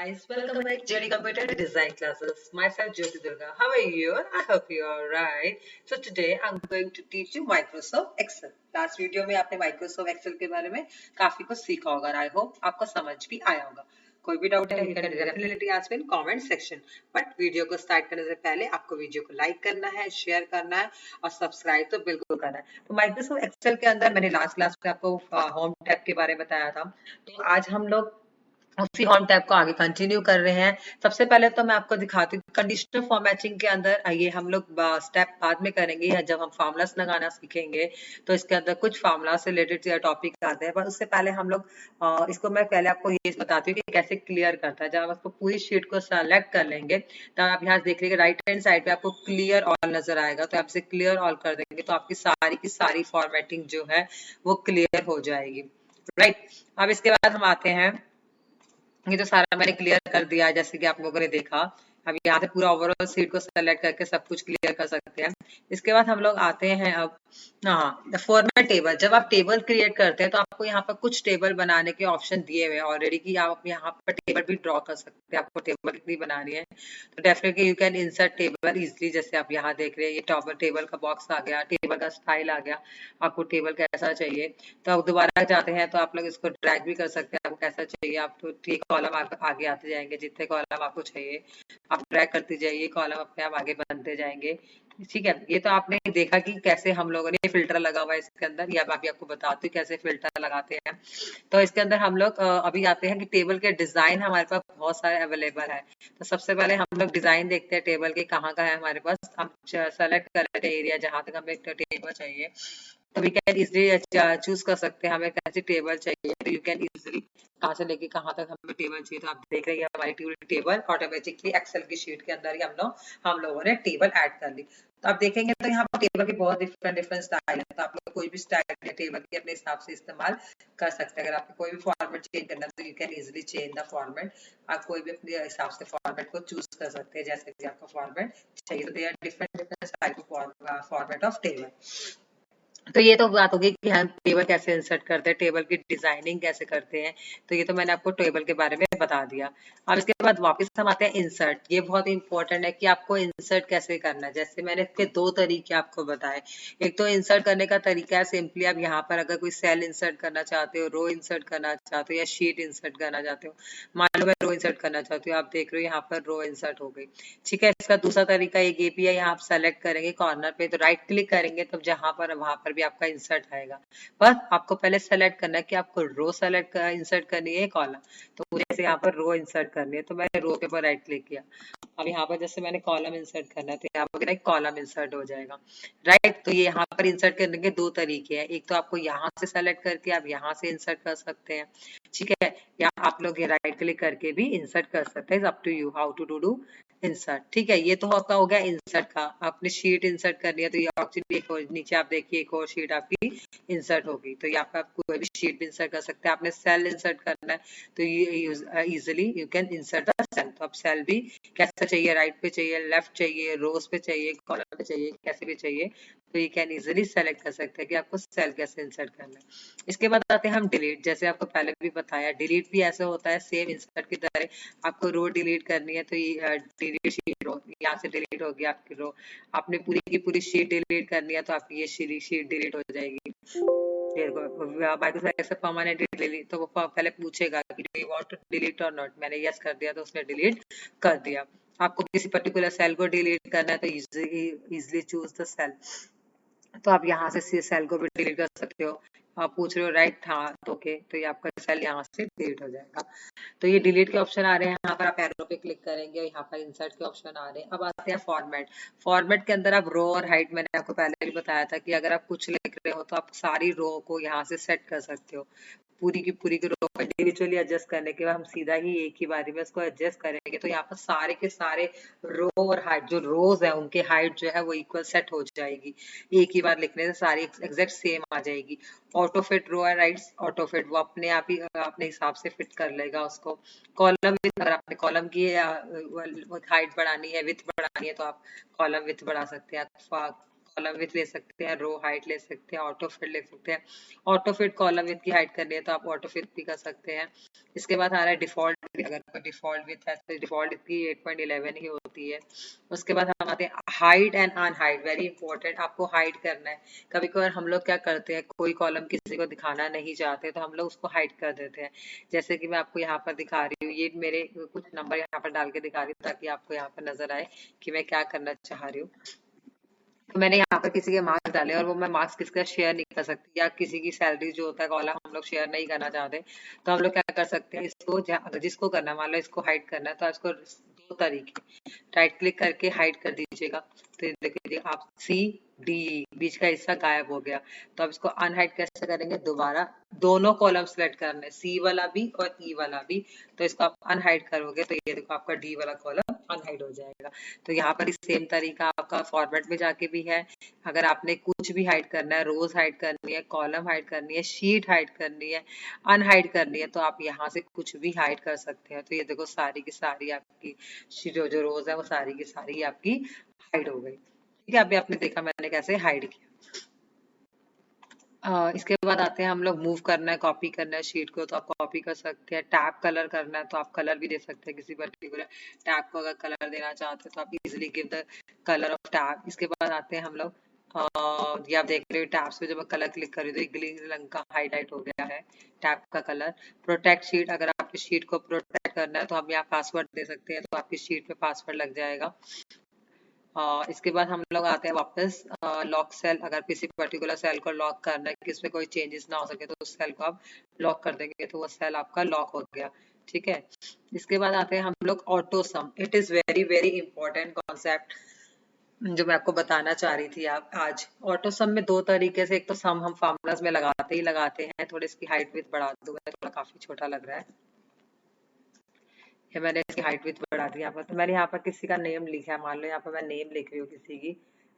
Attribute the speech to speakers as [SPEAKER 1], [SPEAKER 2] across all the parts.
[SPEAKER 1] guys, welcome back to JD Computer Design Classes. Myself Jyoti Durga. How are you? I hope you are right. So today I'm going to teach you Microsoft Excel. Last video में आपने Microsoft Excel के बारे में काफी कुछ सीखा होगा. I hope आपको समझ भी आया होगा. कोई भी डाउट है, you can definitely ask me in comment section. But video को स्टार्ट करने से पहले आपको वीडियो को लाइक करना है, शेयर करना है और सब्सक्राइब तो बिल्कुल करना है. तो माइक्रोसॉफ्ट एक्सेल के अंदर मैंने लास्ट क्लास में आपको होम टैब के बारे में बताया था. तो आज हम लोग उसी होम टैब को आगे कंटिन्यू कर रहे हैं. सबसे पहले तो मैं आपको दिखाती हूँ कंडीशनल फॉर्मेटिंग के अंदर. ये हम लोग स्टेप बाद में करेंगे या जब हम फार्मूलास लगाना सीखेंगे तो इसके अंदर कुछ फार्मूला से रिलेटेड टॉपिक आते हैं. पर उससे पहले हम लोग इसको मैं पहले आपको ये बताती हूँ कि कैसे क्लियर करता है. जब आप आपको पूरी शीट को सेलेक्ट कर लेंगे तब आप यहाँ देख लीजिए राइट हैंड साइड पे आपको क्लियर ऑल नजर आएगा. तो आप इसे क्लियर ऑल कर देंगे तो आपकी की सारी फॉर्मेटिंग जो है वो क्लियर हो जाएगी. राइट. अब इसके बाद हम आते हैं. ये तो सारा मैंने क्लियर कर दिया जैसे कि आप लोगों ने देखा. अब यहाँ से पूरा ओवरऑल सीट को सेलेक्ट करके सब कुछ क्लियर कर सकते हैं. इसके बाद हम लोग आते हैं अब फॉर्मेट टेबल. जब आप टेबल क्रिएट करते हैं तो आपको यहाँ पर कुछ टेबल बनाने के ऑप्शन दिए हुए हैं ऑलरेडी कि आप यहाँ पर टेबल भी ड्रॉ कर सकते हैं. आपको टेबल कितनी बनानी है तो definitely you can insert table easily. जैसे आप यहाँ देख रहे हैं ये टेबल का बॉक्स आ गया, टेबल का स्टाइल आ गया. आपको टेबल कैसा चाहिए तो आप दोबारा जाते हैं तो आप लोग इसको ड्रैग भी कर सकते हैं. आपको कैसा चाहिए आप तो ठीक कॉलम आगे आते जाएंगे. जितने कॉलम आपको चाहिए आप ड्रैग करते जाइए, कॉलम अपने आप आगे बनते जाएंगे. ठीक है. ये तो आपने देखा कि कैसे हम लोगों ने फिल्टर लगा हुआ है इसके अंदर. या अभी आपको बताती हूँ कैसे फिल्टर लगाते हैं. तो इसके अंदर हम लोग अभी आते हैं कि टेबल के डिजाइन हमारे पास बहुत सारे अवेलेबल है. तो सबसे पहले हम लोग डिजाइन देखते हैं टेबल के कहाँ का है हमारे पास. हम सेलेक्ट कर लेते हैं एरिया जहां तक हमें टेबल चाहिए. तो वी कैन इजिली चूज कर सकते हैं हमें कैसी टेबल चाहिए. तो यू कैन इजिली कहाँ से लेके कहाँ तक हमें टेबल चाहिए. तो आप देख रहे हैं हमारी टेबल ऑटोमेटिकली एक्सेल की शीट के अंदर ही हम लोगों ने टेबल ऐड कर ली. तो आप देखेंगे तो यहाँ पर टेबल के बहुत डिफरेंट स्टाइल है. तो आप लोग कोई भी स्टाइल टेबल की अपने हिसाब से इस्तेमाल कर सकते हैं. अगर आपको कोई भी फॉर्मेट चेंज करना है तो you can easily change the format. आप कोई भी अपने हिसाब से फॉर्मेट को चूज कर सकते हैं जैसे कि आपका फॉर्मेट चाहिए. तो they are different style format of table. तो ये तो बात होगी कि हम टेबल कैसे इंसर्ट करते हैं, टेबल की डिजाइनिंग कैसे करते हैं. तो ये तो मैंने आपको टेबल के बारे में बता दिया. अब इसके बाद वापस हम आते हैं इंसर्ट. ये बहुत इंपॉर्टेंट है कि आपको इंसर्ट कैसे करना है. जैसे मैंने इसके दो तरीके आपको बताए. एक तो इंसर्ट करने का तरीका है सिंपली आप यहाँ पर अगर कोई सेल इंसर्ट करना चाहते हो, रो इंसर्ट करना चाहते हो या शीट इंसर्ट करना चाहते हो. मान लो मैं रो इंसर्ट करना चाहती हूँ. आप देख रहे हो यहाँ पर रो इंसर्ट हो गई. ठीक है. इसका दूसरा तरीका एक ये भी है. यहाँ आप सेलेक्ट करेंगे कॉर्नर पे तो राइट क्लिक करेंगे तब जहां पर वहां पर भी आपका इंसर्ट आएगा. पर आपको पहले सेलेक्ट करना है कि आपको रो सेलेक्ट इंसर्ट करनी है कॉलम. तो मुझे जैसे यहाँ पर रो इंसर्ट करनी है तो मैंने रो के ऊपर राइट क्लिक किया. अब यहाँ पर जैसे मैंने कॉलम इंसर्ट करना है तो यहाँ पर कॉलम इंसर्ट हो जाएगा. राइट. तो ये यहाँ पर इंसर्ट करने के दो तरीके हैं. एक तो आपको यहाँ से सेलेक्ट करके आप यहाँ से इंसर्ट कर सकते हैं. ठीक है. या आप लोग राइट क्लिक करके भी इंसर्ट कर सकते हैं. Up to you how to do insert. ठीक है. ये तो आपका हो गया इंसर्ट का. आपने शीट इंसर्ट करनी है तो ये एक्चुअली एक और नीचे आप देखिए एक और शीट आपकी इंसर्ट होगी. तो ये आपका कोई भी शीट भी इंसर्ट कर सकते हैं. आपने सेल इंसर्ट करना है तो ये easily you can insert the cell. तो आप सेल भी कैसा चाहिए, राइट पे चाहिए, लेफ्ट चाहिए, रोज पे चाहिए, कॉलम पे चाहिए, कैसे भी चाहिए तो यू कैन इजिली सेलेक्ट कर सकते हैं कि आपको सेल कैसे इंसर्ट करना है. इसके बाद आते हैं हम डिलीट. जैसे आपको पहले भी बताया डिलीट भी ऐसा होता है सेम इंसर्ट की तरह. आपको रो डिलीट करनी है तो ये डिलीट शीट रो यहाँ से डिलीट होगी आपकी रो. आपने पूरी की पूरी शीट डिलीट करनी है तो आपकी ये शीट डिलीट हो जाएगी. माइक्रोसॉफ्ट एक्सेल परमानेंट डिलीट तो वो पहले पूछेगा कि do you want to delete और नॉट. मैंने यस कर दिया तो उसने डिलीट कर दिया. आपको किसी पर्टिकुलर सेल को डिलीट करना है तो इजिली चूज द सेल. तो आप यहाँ से सेल को भी डिलीट कर सकते हो. आप पूछ रहे हो राइट. हाँ तो ओके. तो ये आपका सेल यहाँ से डिलीट हो जाएगा. तो ये डिलीट के ऑप्शन आ रहे हैं. यहाँ पर आप एरो पे क्लिक करेंगे. यहाँ पर इंसर्ट के ऑप्शन आ रहे हैं. अब आते हैं फॉर्मेट. फॉर्मेट के अंदर आप रो और हाइट मैंने आपको पहले भी बताया था कि अगर आप कुछ लिख रहे हो तो आप सारी रो को यहाँ से सेट कर सकते हो. पूरी की रो को इंडिविजुअली एडजस्ट करने के बाद हम सीधा ही एक ही बारी में उसको एडजस्ट करेंगे तो यहाँ पर सारे के सारे रो और हाइट जो रोज है उनके हाइट जो है वो इक्वल सेट हो जाएगी. एक ही बार लिखने से सारी एग्जैक्ट सेम आ जाएगी. Auto fit row and rights auto fit वो अपने आप ही अपने हिसाब से फिट कर लेगा उसको. कॉलम विथ अगर आपने कॉलम की हाइट बढ़ानी है विथ बढ़ानी है तो आप कॉलम विथ बढ़ा सकते हैं. कॉलम विथ ले सकते हैं, रो हाइट ले सकते हैं, ऑटो फिट ले सकते हैं। ऑटो फिट कॉलम विथ की हाइट करनी है तो आप ऑटो फिट भी कर सकते हैं। इसके बाद आ रहा है डिफॉल्ट, अगर डिफॉल्ट विथ है तो डिफॉल्ट की 8.11 ही होती है। उसके बाद हम आते हैं hide and unhide, very important, आपको हाइड करना है। कभी कभार हम लोग क्या करते हैं, कोई कॉलम किसी को दिखाना नहीं चाहते तो हम लोग उसको हाइड कर देते हैं। जैसे कि मैं आपको यहाँ पर दिखा रही हूँ, ये मेरे कुछ नंबर यहाँ पर डाल के दिखा रही हूँ ताकि आपको यहाँ पर नजर आए कि मैं क्या करना चाह रही हूँ। तो मैंने यहाँ पर किसी के मार्क्स डाले और वो मैं मार्क्स किसी का शेयर नहीं कर सकती, या किसी की सैलरी जो होता है कॉलम हम लोग शेयर नहीं करना चाहते, तो हम लोग क्या कर सकते हैं, इसको अगर जिसको करना है, मान लो इसको हाइड करना है तो इसको दो तरीके, राइट क्लिक करके हाइड कर दीजिएगा। तो देखिए आप सी डी बीच का हिस्सा गायब हो गया। तो अब इसको अनहाइड कैसे करेंगे, दोबारा दोनों कॉलम सेलेक्ट करने, सी वाला भी और ई वाला भी। तो इसको आप अनहाइड करोगे तो ये देखो आपका डी वाला कॉलम अनहाइड हो जाएगा। तो यहाँ पर सेम तरीका आपका फॉर्मेट में जाके भी है। अगर आपने कुछ भी हाइड करना है, रोज हाइड करनी है, कॉलम हाइड करनी है, शीट हाइड करनी है, अनहाइड करनी है, तो आप यहाँ से कुछ भी हाइड कर सकते हैं। तो ये देखो सारी की सारी आपकी जो रोज है वो सारी की सारी आपकी हाइड हो गई। ठीक है, अभी आपने देखा मैंने कैसे हाइड किया। इसके बाद आते हैं हम लोग मूव करना है, कॉपी करना है शीट को, तो आप कॉपी कर सकते हैं। टैब कलर करना है तो आप कलर भी दे सकते हैं, किसी पर्टिकुलर टैब को अगर कलर देना चाहते हैं तो आप easily give the colour of tab. इसके बाद आते हैं हम लोग, ये आप देख रहे हो टैब्स पे जब मैं कलर क्लिक कर रही हूँ तो ग्रीन रंग का हाईलाइट हो गया है टैब का कलर। प्रोटेक्ट शीट, अगर आपकी शीट को प्रोटेक्ट करना है तो हम यहाँ पासवर्ड दे सकते हैं, तो आपकी शीट पे पासवर्ड लग जाएगा। इसके बाद हम लोग आते हैं वापस लॉक सेल, अगर किसी पर्टिकुलर सेल को लॉक करना है कि इसमें कोई चेंजेस ना हो सके तो उस सेल को आप लॉक कर देंगे तो वो सेल आपका लॉक हो गया। ठीक है, इसके बाद आते हैं हम लोग auto some. It is very very important concept जो मैं आपको बताना चाह रही थी। आप आज ऑटो सम में दो तरीके से, एक तो सम हम फार्मूलाज में लगाते ही लगाते हैं। थोड़ी इसकी हाइट विथ बढ़ा दूं, थोड़ा काफी छोटा लग रहा है, ये मैंने इसकी हाइट विथ बढ़ा दी यहाँ पर। तो मैंने यहाँ पर किसी का नेम लिखा है, मान लो यहाँ पर मैं नेम लिख रही हूँ किसी की,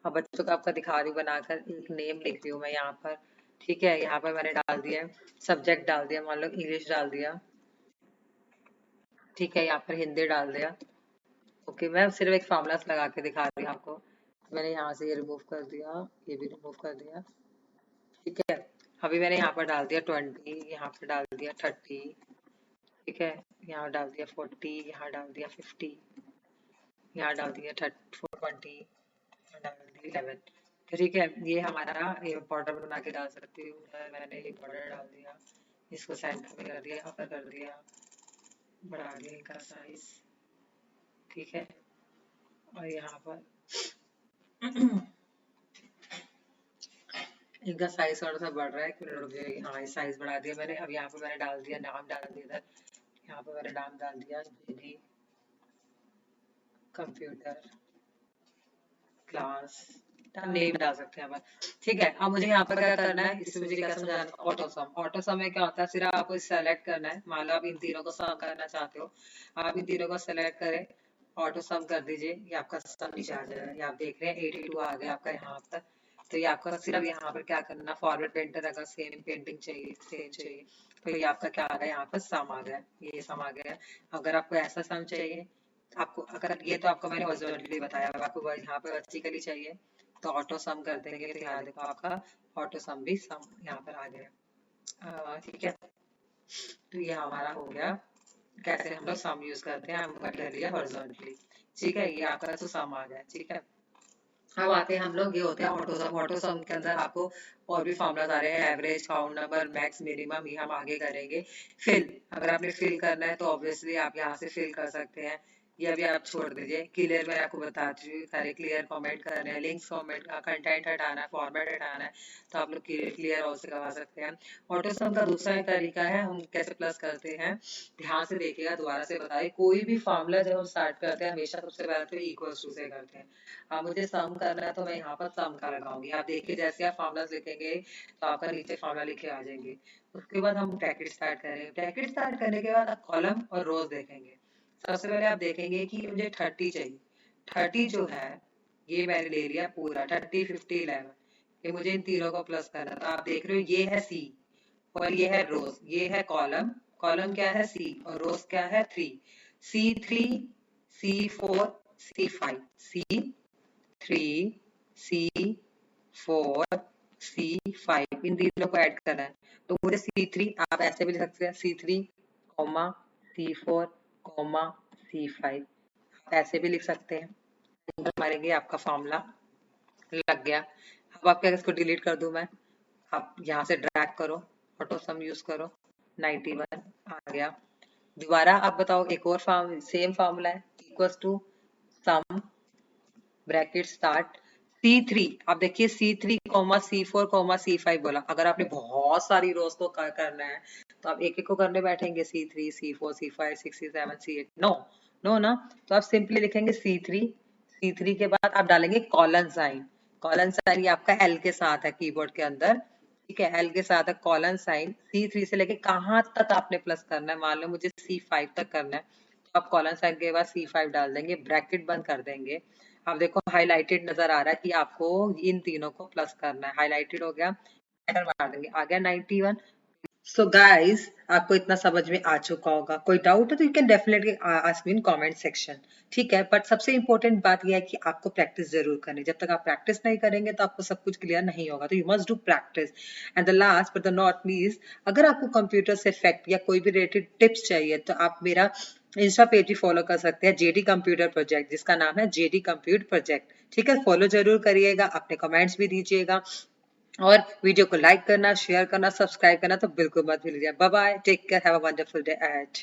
[SPEAKER 1] अब बच्चों का आपका दिखा रही हूँ बनाकर, एक नेम लिख रही हूँ मैं यहाँ पर। ठीक है, यहाँ पर मैंने डाल दिया है, सब्जेक्ट डाल दिया, मान लो इंग्लिश डाल दिया। ठीक है, यहाँ पर हिंदी डाल दिया। ओके, मैं सिर्फ एक फॉर्मूला लगा के दिखा रही हूँ आपको। मैंने यहाँ से ये रिमूव कर दिया, ये भी रिमूव कर दिया। ठीक है, अभी मैंने यहाँ पर डाल दिया 20, यहाँ पर डाल दिया 30। ठीक है, यहाँ डाल दिया 40, यहाँ डाल दिया 50, यहाँ डाल दिया 20, यहाँ डाल दिया 11। ठीक है, ये हमारा बॉर्डर बना के डाल सकती हूँ। मैंने एक बॉर्डर डाल दिया, इसको सेंटर में कर दिया, यहाँ पर कर दिया, बढ़ा दिया इनका साइज। ठीक है, और यहाँ पर इनका साइज थोड़ा सा बढ़ रहा है, रुक जाइए। हाँ, साइज बढ़ा दिया मैंने। अब यहाँ पे मैंने डाल दिया, नाम डाल दिया इधर, यहाँ पे मैंने नाम डाल दिया जेडी कंप्यूटर क्लास, नेम डाल सकते हैं अपन। ठीक है, अब मुझे यहाँ पर क्या करना है, इससे मुझे क्या समझाना, ऑटो सम। ऑटो सम में क्या होता है, सिर्फ आपको सेलेक्ट करना है, मान लो आप इन तीनों को सम करना चाहते हो, आप इन तीनों को सेलेक्ट करें, ऑटो सम कर दीजिए, ये आपका सम नीचे आ जाएगा। ये आप देख रहे हैं 82 आ गया आपका यहाँ पर। तो ये आपका सिर्फ यहाँ पर क्या करना, फॉरवर्ड पेंटर अगर सेम पेंटिंग चाहिए, सेम चाहिए, तो ये आपका क्या आ गया, यहाँ पर सम आ गया, ये सम आ गया। अगर आपको ऐसा सम चाहिए, आपको अगर ये तो आपको मैंने हॉरिजॉन्टली बताया, आपको यहाँ पे वर्टिकली चाहिए तो ऑटो सम कर देंगे, तो यहाँ देखो आपका ऑटो सम भी सम यहाँ पर आ गया। ठीक है, तो ये हमारा हो गया कैसे हम लोग सम यूज करते हैं, हम कर लिया हॉरिजॉन्टली। ठीक है, ये आपका तो सम आ गया। ठीक है, अब आते हैं हम लोग, ये होते हैं ऑटो सम। ऑटो सम के अंदर आपको और भी फॉर्मूलाज आ रहे हैं, average, count number, max, minimum, ये हम आगे करेंगे। फिल, अगर आपने फिल करना है तो ऑब्वियसली आप यहाँ से फिल कर सकते हैं, ये अभी आप छोड़ दीजिए। क्लियर मैं आपको बताती हूँ, सारे क्लियर कमेंट करने हैं, लिंक्स कमेंट, कंटेंट हटाना है, फॉर्मेट हटाना है, तो आप लोग क्लियर और से करवा सकते हैं। ऑटो सम का दूसरा एक तरीका है, हम कैसे प्लस करते हैं, ध्यान से देखिएगा, दोबारा से बताइए। कोई भी फॉर्मूला जब हम स्टार्ट करते हैं हमेशा सबसे पहले तो इक्वल्स टू से करते हैं। अब मुझे सम करना है तो मैं यहाँ पर सम का लगाऊंगी, आप देखिए जैसे आप फॉर्मूलाज लिखेंगे तो आपका नीचे फॉर्मूला लिखे आ जाएंगे। उसके बाद हम ब्रैकेट स्टार्ट करेंगे, ब्रैकेट स्टार्ट करने के बाद आप कॉलम और रोज देखेंगे। सबसे पहले आप देखेंगे कि मुझे 30 चाहिए, 30 जो है ये मैंने ले लिया पूरा, 30, 50, 11, ये मुझे इन तीनों को प्लस करना। तो आप देख रहे हो ये है सी और ये है रोज, ये है कॉलम, कॉलम क्या है सी और रोज क्या है 3, C3, C4, C5, C3, C 4 C5 इन तीनों को ऐड करना है। तो मुझे C3 आप ऐसे भी लिख सकते हैं, C3 comma C4 comma C5 ऐसे भी लिख सकते हैं। एंटर मारेंगे, आपका फॉर्मूला लग गया। अब आप क्या, इसको डिलीट कर दूं मैं? आप यहाँ से ड्रैग करो, ऑटो सम यूज करो, 91 आ गया। दोबारा आप बताओ, एक और सेम फार्मूला है, equals to sum bracket start C3। आप देखिए C3 comma C4 comma C5 बोला। अगर आपने बहुत सारी रोज को करना है तो आप एक एक को करने बैठेंगे, C3 C4 C5 6 C7 C8। No no ना, तो आप सिंपली लिखेंगे C3 के बाद आप डालेंगे कॉलन साइन। कॉलन साइन ये आपका L के साथ है कीबोर्ड के अंदर, ठीक है, L के साथ है कॉलन साइन। C3 से लेके कहाँ तक आपने प्लस करना है, मान लो मुझे C5 तक करना है, तो आप कॉलन साइन के बाद C5 डाल देंगे, ब्रैकेट बंद कर देंगे। आप देखो हाईलाइटेड नजर आ रहा है कि आपको इन तीनों को प्लस करना है, हाईलाइटेड हो गया, एंटर मार देंगे, आ गया 91। सो गाइस, आपको इतना समझ में आ चुका होगा। कोई डाउट है तो you can definitely ask me in comment section, ठीक है। बट सबसे इंपॉर्टेंट बात यह है कि आपको प्रैक्टिस जरूर करनी। जब तक आप प्रैक्टिस नहीं करेंगे तो आपको सब कुछ क्लियर नहीं होगा, तो you must do practice. And the last but the not least, अगर आपको कंप्यूटर से इफेक्ट या कोई भी रिलेटेड टिप्स चाहिए तो आप मेरा इंस्टा पेज भी फॉलो कर सकते हैं, जेडी कंप्यूटर प्रोजेक्ट, जिसका नाम है जेडी कंप्यूटर प्रोजेक्ट, ठीक है। फॉलो जरूर करिएगा, अपने कमेंट्स भी दीजिएगा, और वीडियो को लाइक करना, शेयर करना, सब्सक्राइब करना तो बिल्कुल मत भूलिएगा। Bye bye, take care, have a wonderful day ahead.